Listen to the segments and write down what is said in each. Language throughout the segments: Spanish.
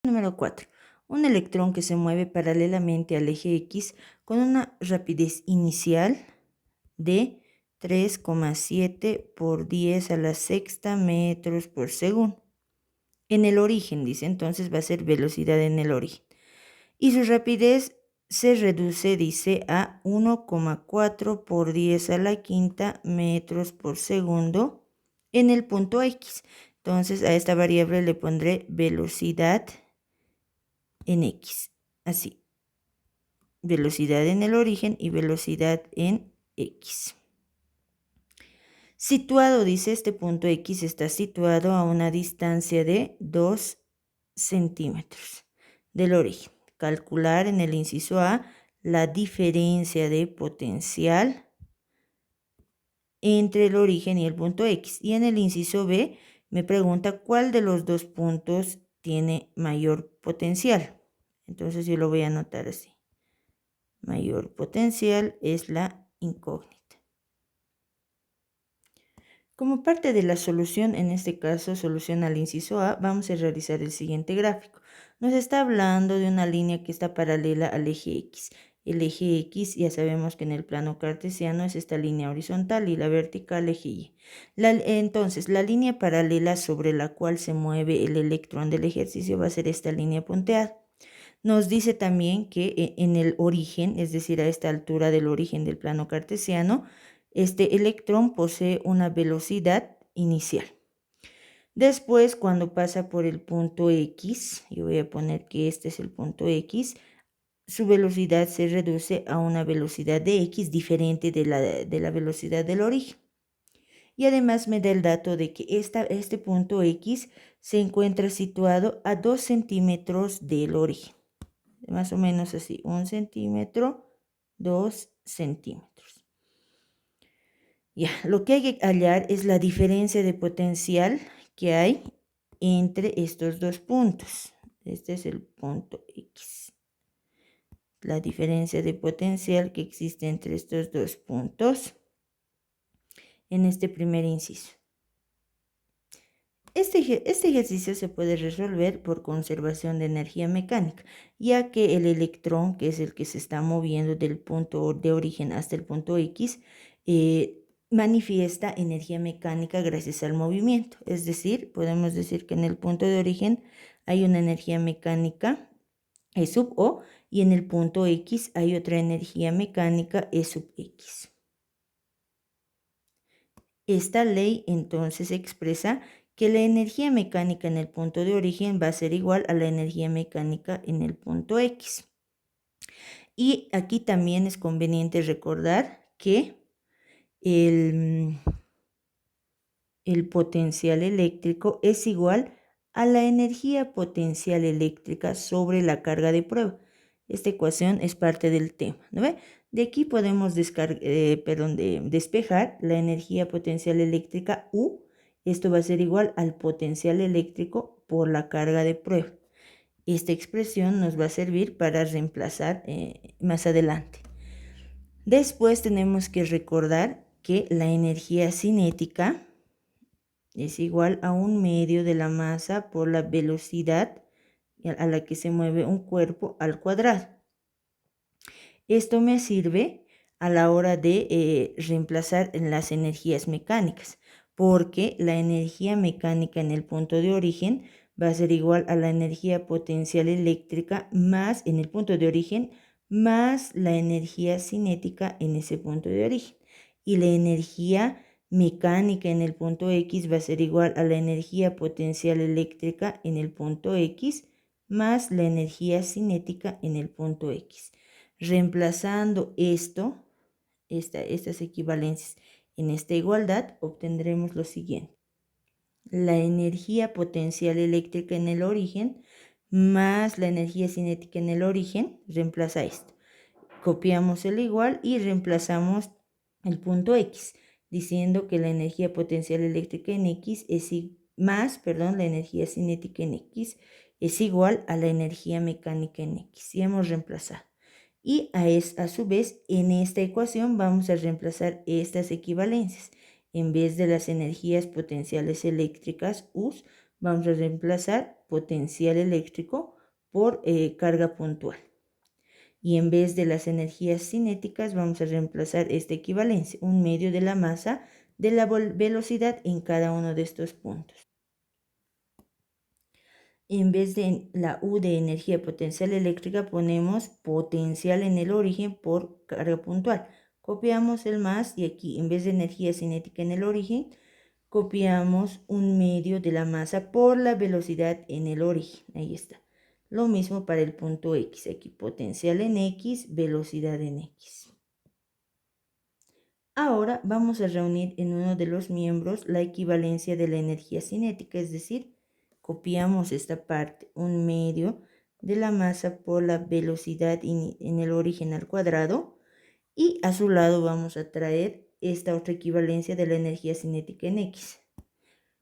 Número 4. Un electrón que se mueve paralelamente al eje X con una rapidez inicial de 3,7 por 10 a la sexta metros por segundo. En el origen, dice, entonces va a ser velocidad en el origen. Y su rapidez se reduce, dice, a 1,4 por 10 a la quinta metros por segundo en el punto X. Entonces a esta variable le pondré velocidad en X. Así. Velocidad en el origen y velocidad en X. Situado, dice, este punto X está situado a una distancia de 2 centímetros del origen. Calcular en el inciso A la diferencia de potencial entre el origen y el punto X. Y en el inciso B me pregunta cuál de los dos puntos tiene mayor potencial. Entonces yo lo voy a anotar así. Mayor potencial es la incógnita. Como parte de la solución, en este caso solución al inciso A, vamos a realizar el siguiente gráfico. Nos está hablando de una línea que está paralela al eje X. El eje X ya sabemos que en el plano cartesiano es esta línea horizontal y la vertical eje Y. Entonces, la línea paralela sobre la cual se mueve el electrón del ejercicio va a ser esta línea punteada. Nos dice también que en el origen, es decir, a esta altura del origen del plano cartesiano, este electrón posee una velocidad inicial. Después, cuando pasa por el punto X, yo voy a poner que este es el punto X, su velocidad se reduce a una velocidad de X diferente de la velocidad del origen. Y además me da el dato de que este punto X se encuentra situado a 2 centímetros del origen. Más o menos así, 1 centímetro, 2 centímetros. Ya, lo que hay que hallar es la diferencia de potencial que hay entre estos dos puntos. Este es el punto X. La diferencia de potencial que existe entre estos dos puntos en este primer inciso. Este ejercicio se puede resolver por conservación de energía mecánica, ya que el electrón, que es el que se está moviendo del punto de origen hasta el punto X, manifiesta energía mecánica gracias al movimiento. Es decir, podemos decir que en el punto de origen hay una energía mecánica E sub O y en el punto X hay otra energía mecánica E sub X. Esta ley entonces expresa que la energía mecánica en el punto de origen va a ser igual a la energía mecánica en el punto X. Y aquí también es conveniente recordar que el potencial eléctrico es igual a la energía potencial eléctrica sobre la carga de prueba. Esta ecuación es parte del tema, ¿no ve? De aquí podemos despejar la energía potencial eléctrica U. Esto va a ser igual al potencial eléctrico por la carga de prueba. Esta expresión nos va a servir para reemplazar más adelante. Después tenemos que recordar que la energía cinética es igual a 1/2 de la masa por la velocidad a la que se mueve un cuerpo al cuadrado. Esto me sirve a la hora de reemplazar las energías mecánicas, porque la energía mecánica en el punto de origen va a ser igual a la energía potencial eléctrica más en el punto de origen más la energía cinética en ese punto de origen. Y la energía mecánica en el punto X va a ser igual a la energía potencial eléctrica en el punto X más la energía cinética en el punto X. Reemplazando estas equivalencias en esta igualdad, obtendremos lo siguiente. La energía potencial eléctrica en el origen más la energía cinética en el origen reemplaza esto. Copiamos el igual y reemplazamos el punto X, diciendo que la energía potencial eléctrica en X la energía cinética en X es igual a la energía mecánica en X. Y hemos reemplazado. Y a su vez, en esta ecuación vamos a reemplazar estas equivalencias. En vez de las energías potenciales eléctricas U, vamos a reemplazar potencial eléctrico por carga puntual. Y en vez de las energías cinéticas vamos a reemplazar esta equivalencia, 1/2 de la masa de la velocidad en cada uno de estos puntos. En vez de la U de energía potencial eléctrica ponemos potencial en el origen por carga puntual. Copiamos el más y aquí en vez de energía cinética en el origen, copiamos 1/2 de la masa por la velocidad en el origen. Ahí está. Lo mismo para el punto X. Aquí potencial en X, velocidad en X. Ahora vamos a reunir en uno de los miembros la equivalencia de la energía cinética, es decir, copiamos esta parte, 1/2 de la masa por la velocidad en el origen al cuadrado, y a su lado vamos a traer esta otra equivalencia de la energía cinética en X.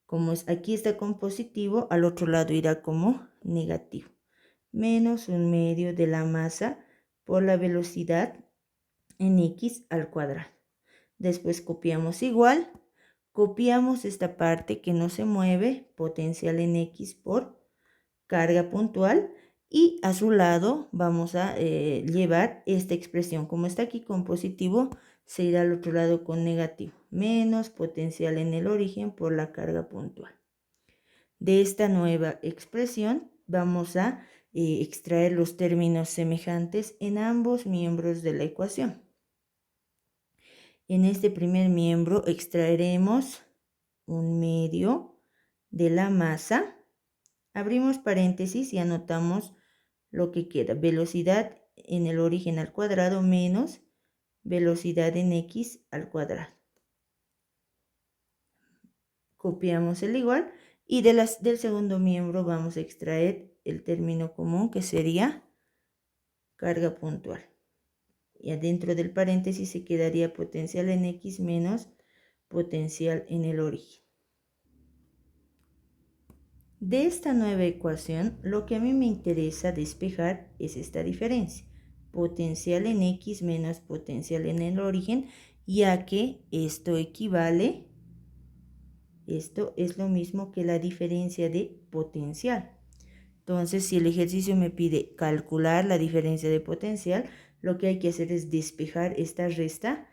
Como aquí está con positivo, al otro lado irá como negativo. Menos 1/2 de la masa por la velocidad en X al cuadrado. Después copiamos igual. Copiamos esta parte que no se mueve, potencial en X por carga puntual, y a su lado vamos a llevar esta expresión. Como está aquí con positivo, se irá al otro lado con negativo, menos potencial en el origen por la carga puntual. De esta nueva expresión vamos a extraer los términos semejantes en ambos miembros de la ecuación. En este primer miembro extraeremos 1/2 de la masa. Abrimos paréntesis y anotamos lo que queda. Velocidad en el origen al cuadrado menos velocidad en X al cuadrado. Copiamos el igual y del segundo miembro vamos a extraer el término común que sería carga puntual. Y adentro del paréntesis se quedaría potencial en X menos potencial en el origen. De esta nueva ecuación, lo que a mí me interesa despejar es esta diferencia. Potencial en X menos potencial en el origen, ya que esto equivale, esto es lo mismo que la diferencia de potencial. Entonces, si el ejercicio me pide calcular la diferencia de potencial, lo que hay que hacer es despejar esta resta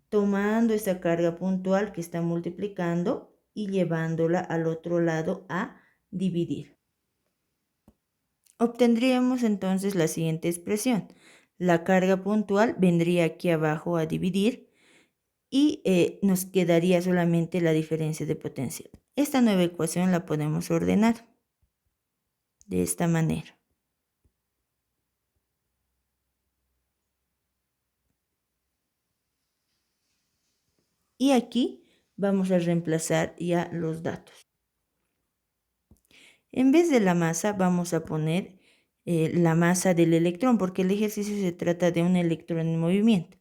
tomando esta carga puntual que está multiplicando y llevándola al otro lado a dividir. Obtendríamos entonces la siguiente expresión. La carga puntual vendría aquí abajo a dividir y nos quedaría solamente la diferencia de potencial. Esta nueva ecuación la podemos ordenar de esta manera. Y aquí vamos a reemplazar ya los datos. En vez de la masa vamos a poner la masa del electrón, porque el ejercicio se trata de un electrón en movimiento.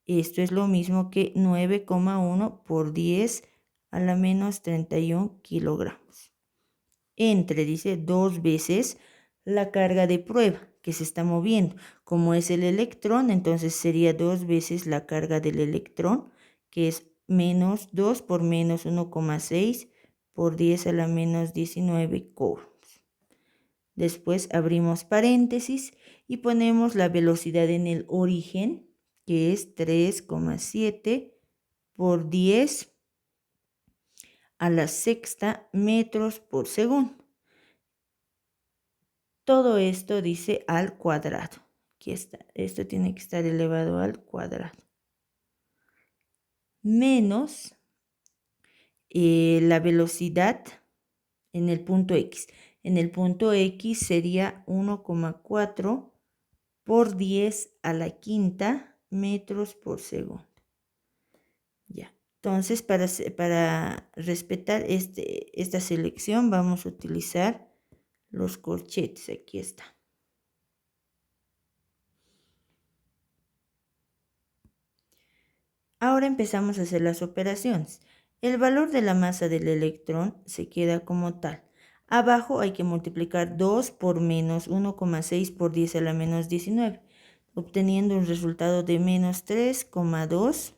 Esto es lo mismo que 9,1 por 10 a la menos 31 kilogramos. Entre, dice, 2 veces la carga de prueba que se está moviendo. Como es el electrón, entonces sería 2 veces la carga del electrón, que es menos 2 por menos 1,6 por 10 a la menos 19 coulombs. Después abrimos paréntesis y ponemos la velocidad en el origen, que es 3,7 por 10 a la sexta metros por segundo. Todo esto dice al cuadrado. Aquí está. Esto tiene que estar elevado al cuadrado. Menos la velocidad en el punto X. En el punto X sería 1,4 por 10 a la quinta metros por segundo. Ya. Entonces, para respetar esta selección, vamos a utilizar los corchetes. Aquí está. Ahora empezamos a hacer las operaciones. El valor de la masa del electrón se queda como tal. Abajo hay que multiplicar 2 por menos 1,6 por 10 a la menos 19, obteniendo un resultado de menos 3,2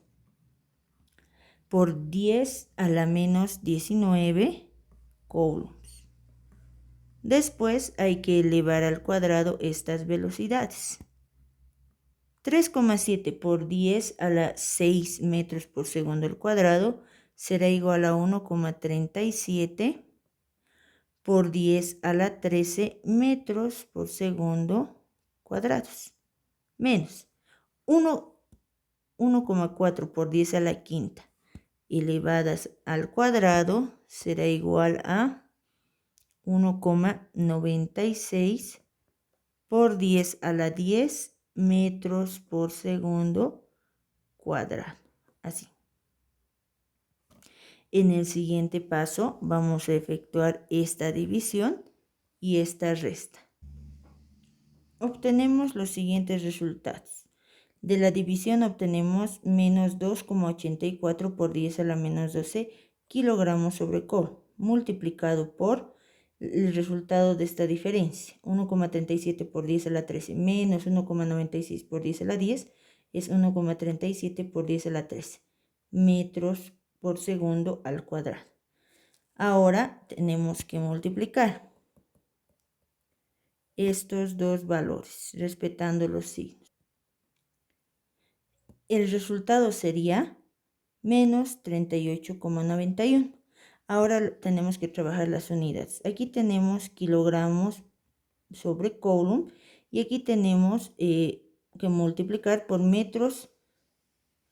por 10 a la menos 19 coulombs. Después hay que elevar al cuadrado estas velocidades. 3,7 por 10 a la 6 metros por segundo al cuadrado será igual a 1,37 por 10 a la 13 metros por segundo cuadrados, menos 1,4 por 10 a la quinta elevadas al cuadrado será igual a 1,96 por 10 a la 10 metros por segundo cuadrado. Así. En el siguiente paso vamos a efectuar esta división y esta resta. Obtenemos los siguientes resultados. De la división obtenemos menos 2,84 por 10 a la menos 12 kilogramos sobre cobre, multiplicado por el resultado de esta diferencia, 1,37 por 10 a la 13 menos 1,96 por 10 a la 10 es 1,37 por 10 a la 13 metros por segundo al cuadrado. Ahora tenemos que multiplicar estos dos valores, respetando los signos. El resultado sería menos 38,91. Ahora tenemos que trabajar las unidades. Aquí tenemos kilogramos sobre coulomb y aquí tenemos que multiplicar por metros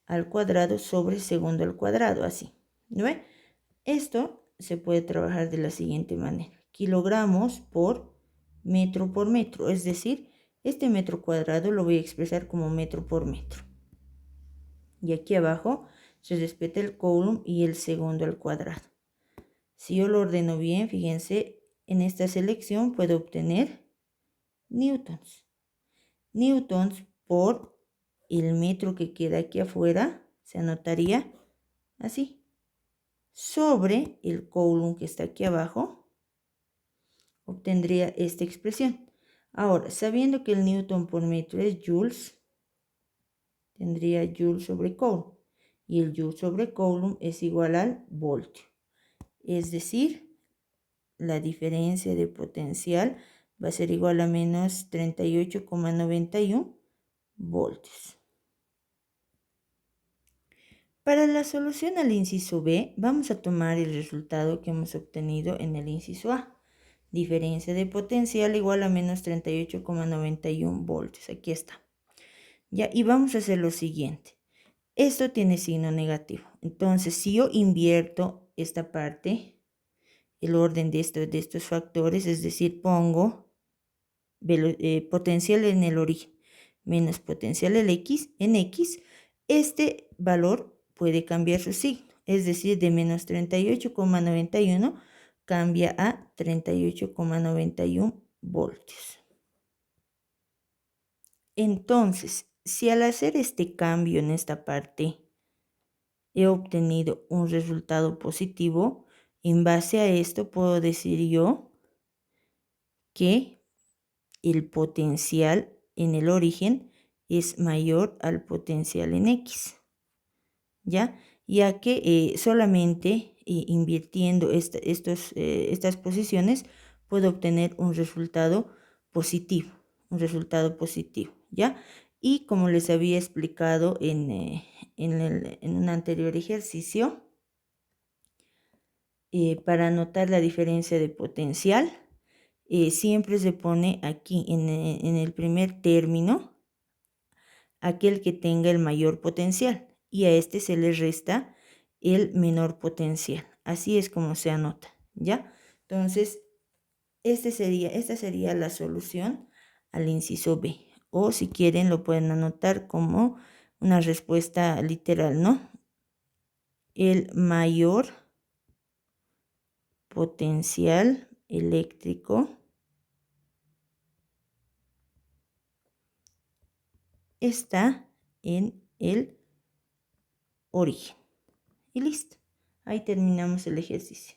al cuadrado sobre segundo al cuadrado, así. ¿No ve? Esto se puede trabajar de la siguiente manera. Kilogramos por metro, es decir, este metro cuadrado lo voy a expresar como metro por metro. Y aquí abajo se respeta el coulomb y el segundo al cuadrado. Si yo lo ordeno bien, fíjense, en esta selección puedo obtener newtons. Newtons por el metro que queda aquí afuera, se anotaría así. Sobre el coulomb que está aquí abajo, obtendría esta expresión. Ahora, sabiendo que el newton por metro es joules, tendría joule sobre coulomb. Y el joule sobre coulomb es igual al voltio. Es decir, la diferencia de potencial va a ser igual a menos 38,91 voltios. Para la solución al inciso B, vamos a tomar el resultado que hemos obtenido en el inciso A. Diferencia de potencial igual a menos 38,91 voltios. Aquí está. Ya, y vamos a hacer lo siguiente. Esto tiene signo negativo. Entonces, si yo invierto esta parte, el orden de estos factores, es decir, pongo potencial en el origen menos potencial en X, este valor puede cambiar su signo, es decir, de menos 38,91 cambia a 38,91 voltios. Entonces, si al hacer este cambio en esta parte he obtenido un resultado positivo, en base a esto puedo decir yo que el potencial en el origen es mayor al potencial en X, ¿ya? Ya que solamente invirtiendo estas posiciones puedo obtener un resultado positivo, ¿ya? Y como les había explicado en un anterior ejercicio, para anotar la diferencia de potencial, siempre se pone aquí en el primer término aquel que tenga el mayor potencial y a este se le resta el menor potencial. Así es como se anota, ¿ya? Entonces, esta sería la solución al inciso B. O si quieren lo pueden anotar como una respuesta literal, ¿no? El mayor potencial eléctrico está en el origen. Y listo. Ahí terminamos el ejercicio.